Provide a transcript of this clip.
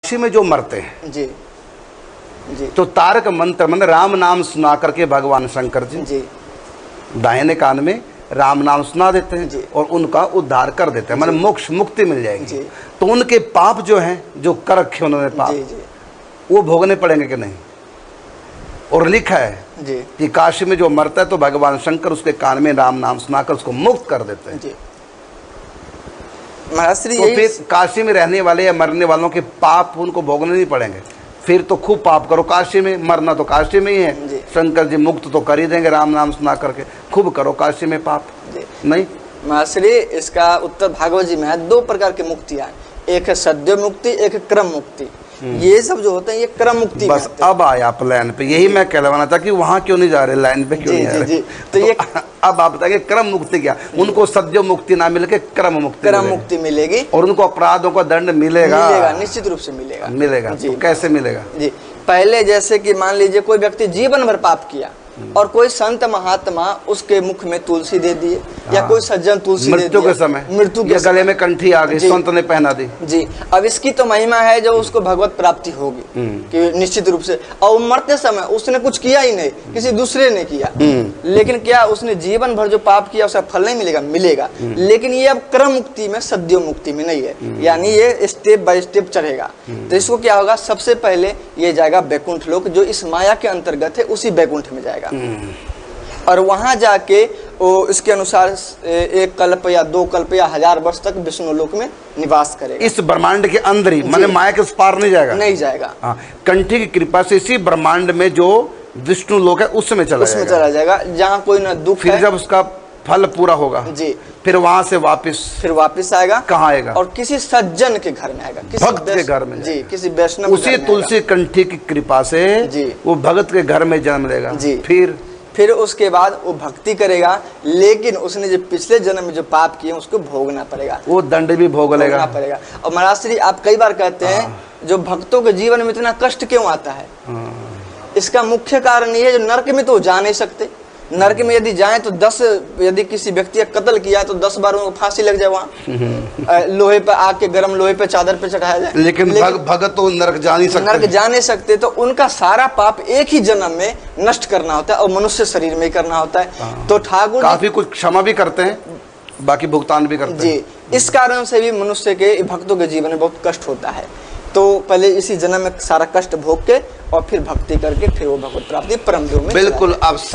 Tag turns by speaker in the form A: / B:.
A: काशी में जो मरते हैं
B: जी जी
A: तो तारक मंत्र मतलब राम नाम सुना करके भगवान शंकर जी
B: जी
A: दाहिने कान में राम नाम सुना देते
B: जी।
A: हैं और उनका उद्धार कर देते हैं, मतलब मोक्ष मुक्ति मिल जाएगी।
B: जी।
A: तो उनके पाप जो हैं, जो कर रखे उन्होंने पाप,
B: जी जी
A: वो भोगने पड़ेंगे कि नहीं? और लिखा है
B: जी
A: कि काशी में जो मरता है तो भगवान शंकर उसके कान में राम नाम सुनाकर उसको मुक्त कर देते हैं।
B: जी। महाराज श्री
A: तो फिर काशी में रहने वाले या मरने वालों के पाप उनको भोगने नहीं पड़ेंगे। फिर तो खूब पाप करो काशी में, मरना तो काशी में ही है।
B: जी।
A: शंकर जी मुक्त तो कर ही देंगे राम नाम सुना करके, खूब करो काशी में पाप।
B: जी।
A: नहीं,
B: महाराज श्री इसका उत्तर भागवत जी में है। 2 प्रकार की मुक्तियां, एक है सद्य मुक्ति, एक है क्रम मुक्ति। ये सब जो होते हैं ये क्रम मुक्ति में
A: बस
B: आते हैं।
A: अब आया आप लाइन पे, यही मैं कहलवाना था कि वहां क्यों नहीं जा रहे, लाइन पे क्यों
B: जी,
A: नहीं आ
B: जी,
A: रहे।
B: जी। तो ये
A: अब आप बताइए क्रम मुक्ति क्या? उनको सद्य मुक्ति ना मिलके क्रम मुक्ति
B: क्रम
A: मिलेगी।
B: मुक्ति मिलेगी
A: और उनको अपराधों का दंड मिलेगा।
B: मिलेगा, निश्चित रूप से मिलेगा।
A: मिलेगा।
B: जी।
A: तो कैसे मिलेगा?
B: जी, पहले जैसे कि मान लीजिए कोई व्यक्ति जीवन भर पाप किया और कोई संत महात्मा उसके मुख में तुलसी दे दिए या कोई सज्जन तुलसी दे
A: मृत्यु
B: दिया
A: के समय,
B: मृत्यु के
A: या गले में कंठी आ गई,
B: जी।
A: संत ने पहना दी।
B: जी, अब इसकी तो महिमा है जो उसको भगवत प्राप्ति होगी कि निश्चित रूप से। और मरते समय उसने कुछ किया ही नहीं, किसी दूसरे ने किया, लेकिन क्या उसने जीवन भर जो पाप किया उसका फल नहीं मिलेगा? मिलेगा। लेकिन ये अब क्रम मुक्ति में, सद्यो मुक्ति में नहीं है, यानी ये स्टेप बाय स्टेप चढ़ेगा। तो इसको क्या होगा, सबसे पहले ये जाएगा बैकुंठ लोक, जो इस माया के अंतर्गत है, उसी बैकुंठ में जाएगा। और वहां जाके वो इसके अनुसार 1 कल्प या 2 कल्प या 1000 वर्ष तक विष्णु लोक में निवास करेगा।
A: इस ब्रह्मांड के अंदर ही, माने माया के उस पार नहीं जाएगा।
B: नहीं जाएगा।
A: हाँ, कंठी की कृपा से इसी ब्रह्मांड में जो विष्णु लोक है उसमें चला
B: जाएगा, जहाँ कोई न दुख
A: फिर
B: है।
A: जब उसका फल पूरा होगा
B: जी,
A: फिर वहां से वापस
B: आएगा।
A: कहाँ आएगा?
B: और किसी सज्जन के घर में आएगा, किसी
A: भक्त के घर में।
B: जी, किसी वैष्णव
A: उसी तुलसी कंठी की कृपा से
B: जी
A: वो भगत के घर में जन्म लेगा।
B: जी।
A: फिर
B: उसके बाद वो भक्ति करेगा, लेकिन उसने जो पिछले जन्म में जो पाप किए उसको भोगना पड़ेगा,
A: वो दंड भी भोगना
B: पड़ेगा। और महाराज श्री आप कई बार कहते हैं जो भक्तों के जीवन में इतना कष्ट क्यों आता है, इसका मुख्य कारण ये है जो नरक में तो जा नहीं सकते। नरक में यदि जाएं तो 10, यदि किसी व्यक्ति का कत्ल किया तो 10 बार उनको फांसी लग जाए, वहाँ लोहे पे आके, गर्म लोहे पे चादर पे चढ़ाया जाए।
A: लेकिन भगत तो नरक जा नहीं सकते।
B: नरक जा नहीं सकते, तो उनका सारा पाप एक ही जन्म में नष्ट करना होता है और मनुष्य शरीर में ही करना होता है। तो ठाकुर
A: काफी कुछ क्षमा भी करते हैं, बाकी भुगतान भी करते हैं।
B: जी, इस कारण से भी मनुष्य के, भक्तों के जीवन में बहुत कष्ट होता है। तो पहले इसी जन्म में सारा कष्ट भोग के और फिर भक्ति करके फिर वो भगवत प्राप्ति परम योग में।
A: बिल्कुल। अब